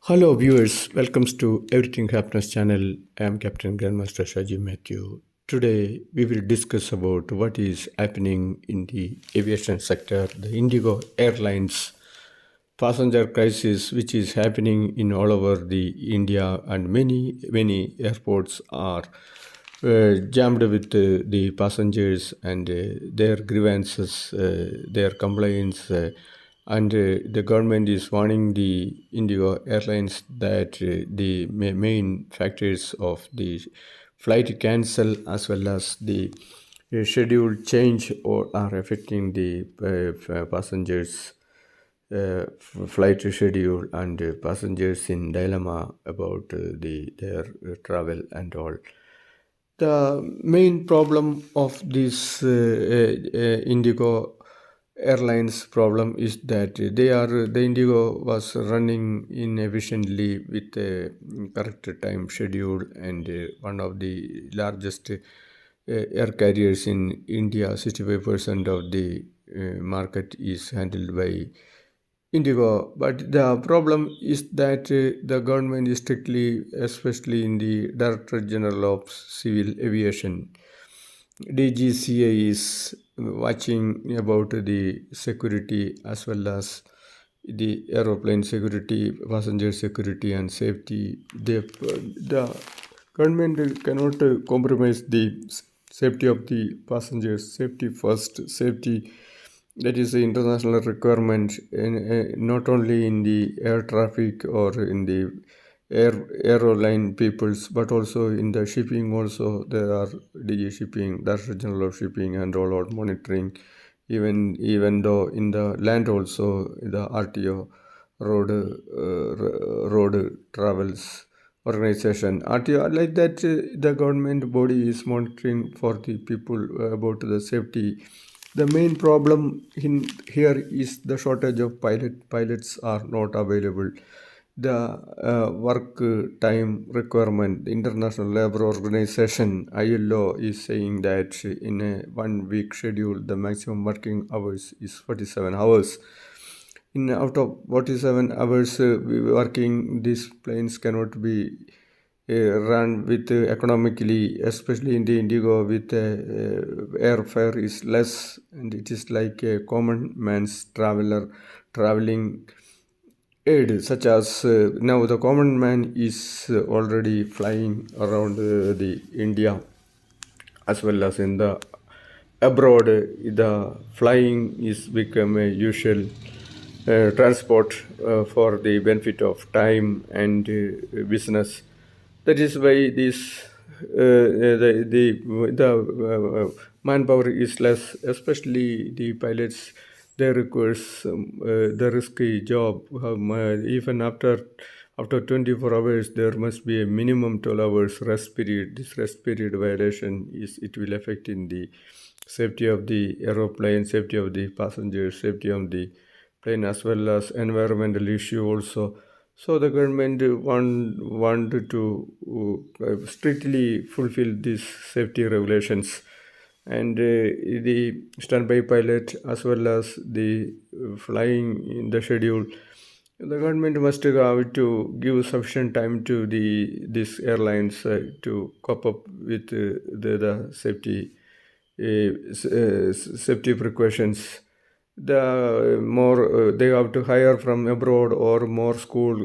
Hello, viewers. Welcome to Everything Happiness channel. I am Captain Grandmaster Shaji Matthew. Today, we will discuss about what is happening in the aviation sector, the Indigo Airlines passenger crisis, which is happening in all over the India, and many airports are jammed with the passengers and their grievances, their complaints. And the government is warning the Indigo Airlines that the main factors of the flight cancel as well as the schedule change or are affecting the passengers flight schedule and passengers in dilemma about their travel and all. The main problem of this Indigo Airlines problem is that the Indigo was running inefficiently with a correct time schedule, and one of the largest air carriers in India. 65% of the market is handled by Indigo, but the problem is that the government is strictly, especially in the Director General of Civil Aviation, DGCA, is watching about the security as well as the aeroplane security, passenger security, and safety. The government cannot compromise the safety of the passengers. Safety first. Safety, that is the international requirement, not only in the air traffic or in the airline peoples, but also in the shipping. Also, there are DG shipping, Director General of Shipping, and all out monitoring. Even though in the land also the RTO, road travels organization, RTO, like that, the government body is monitoring for the people about the safety. The main problem in here is the shortage of pilots are not available. The work time requirement, the International Labour Organization ILO is saying that in a 1 week schedule the maximum working hours is 47 hours. In out of 47 hours working, these planes cannot be run with economically, especially in the Indigo, with airfare is less, and it is like a common man's traveling aid, such as now the common man is already flying around the India as well as in the abroad. The flying is become a usual transport for the benefit of time and business. That is why this manpower is less, especially the pilots. They requires the risky job. Even after 24 hours, there must be a minimum 12 hours rest period. This rest period violation it will affect in the safety of the aeroplane, safety of the passengers, safety of the plane, as well as environmental issue also. So the government want to strictly fulfill these safety regulations, and the standby pilot as well as the flying in the schedule. The government must have to give sufficient time to these airlines to cope up with the safety precautions. The more they have to hire from abroad, or more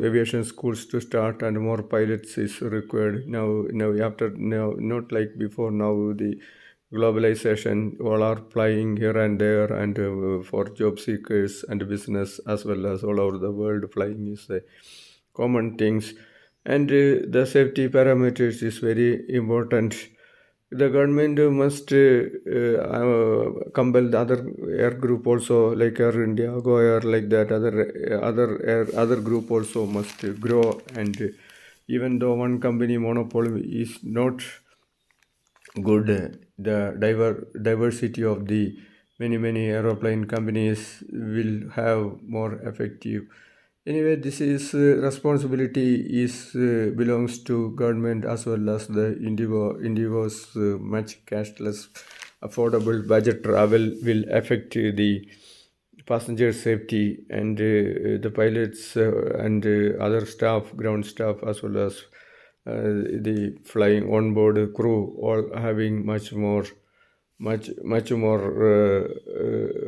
aviation schools to start, and more pilots is required now after now, not like before. Now the globalization, all are flying here and there, and for job seekers and business as well as all over the world, flying is a common things. And the safety parameters is very important. The government must compel the other air group also, like Air India, Go Air, like that. Other group also must grow. And even though one company monopoly is not good, the diversity of the many aeroplane companies will have more effective. Anyway, this is responsibility is belongs to government as well as the Indigo's much cashless affordable budget travel will affect the passenger safety, and the pilots and other staff, ground staff, as well as the flying onboard crew, all having much more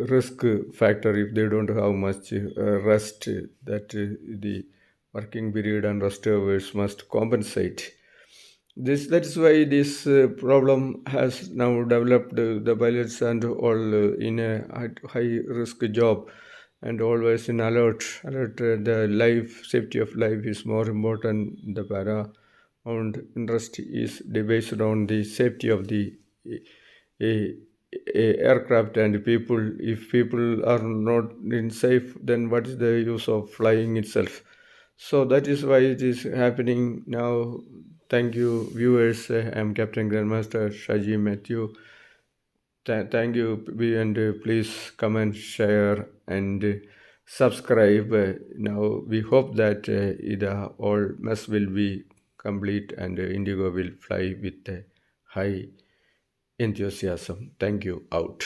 risk factor if they don't have much rest that the working period and rest hours must compensate. That is why this problem has now developed. The pilots and all in a high risk job, and always in alert. The life safety of life is more important. The paramount interest is based on the safety of the a, aircraft and people. If people are not in safe, then what is the use of flying itself? So that is why it is happening now. Thank you, viewers. I'm Captain Grandmaster Shaji Matthew. Thank you, and please comment, share, and subscribe. Now we hope that the all mess will be complete, and Indigo will fly with high enthusiasm. Thank you. Out.